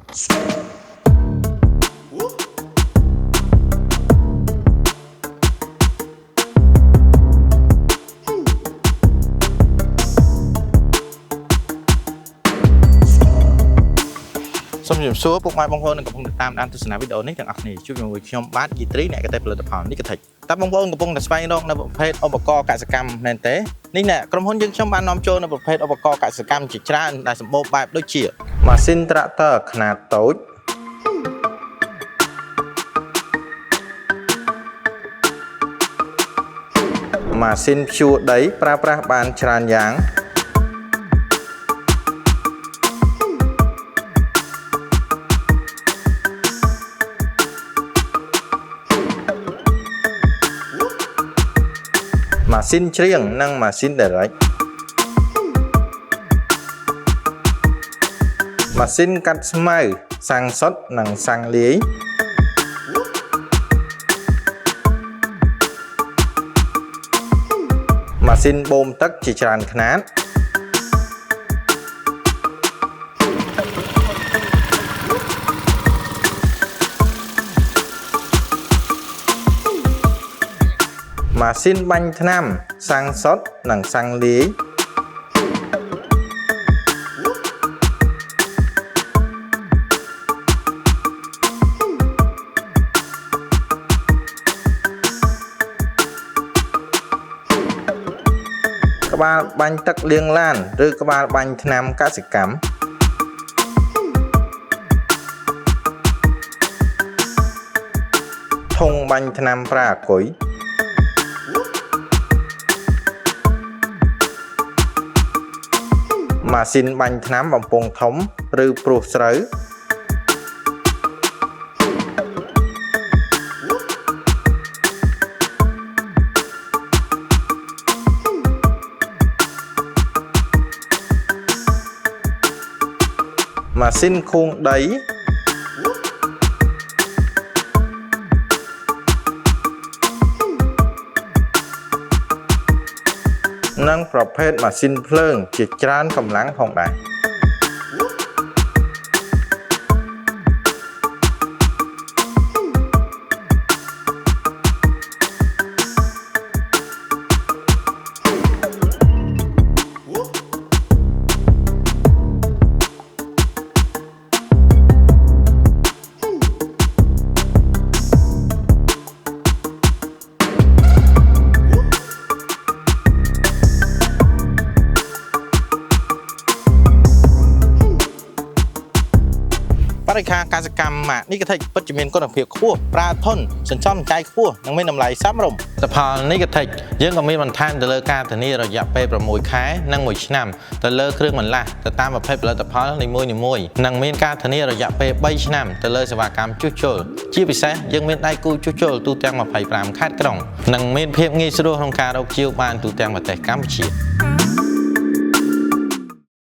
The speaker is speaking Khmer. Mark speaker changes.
Speaker 1: សូមជម្រាបសួរពុកម៉ែបងប្អូននិងកំពុងតាមដានទស្សនាវីដេអូនេះទាំងអស់គ្នាជួបជាមួយខ្ញុំបាទយីត្រីអ្នកកទេផលិតផលនេះកថិចតើបងប្អូនកំពុងតែស្វែងរកនៅប្រភេទឧបករណ៍កសិកម្មមែនទេនេះណែក្រុមហ៊ុនយើងខ្ញុំបាននាំចូលនៅប្រភេទឧបករណ៍កសិកម្មជាច្រើនដែលសម្បូរបែបដូចជាម៉ាស៊ីនត្រាក់ទ័រខ្នាតតូចម៉ាស៊ីនភ្ជួរដីប្រើប្រាស់បានច្រើនយ៉ាងម៉ាស៊ីនច្រៀងនិងម៉ាស៊ីនដេរេកម៉ាស៊ីនកាត់ស្មៅសាំងសុតនិងសាំងលាយម៉ាស៊ីនបូមទឹកជាច្រើនខ្នាតម៉ាស៊ីនបាញ់ថ្នាំសាំងសុតនិងសាំងលាយក្បាលបាញ់ទឹកលាងឡានឬក្បាលបាញ់ថ្នាំកសិកម្មធុងបាញ់ថ្នាំប្រើអាគុយម៉ាស៊ីនបាញ់ថ្នាំបំពង់ធំឬព្រួសស្រូវម៉ាស៊ីនខួងដីនិងប្រភេទម៉ាស៊ីនភ្លើងជាច្រើនកម្លាំងផងដែរបរិការកសិកម្មម៉ាកនេះកថិចពិតជាមានគុណភាពខ្ពស់ប្រើធន់សន្សំសំចៃខ្ពស់និងមានតម្លៃសមរម្យផលិតផលនេះកថិចយើងក៏មានបន្ថែមទៅលើការធានារយៈពេល6ខែនិង1ឆ្នាំទៅលើគ្រឿងបន្លាស់ទៅតាមប្រភេទផលិតផលនីមួយៗនិងមានការធានារយៈពេល3ឆ្នាំទៅលើសេវាកម្មជួសជុលជាពិសេសយើងមានដៃគូជួសជុលទូទាំង25ខេត្តក្រុងនិងមានភាពងាយស្រួលក្នុងការរកជាវបានទូទាំងប្រទេសកម្ពុជា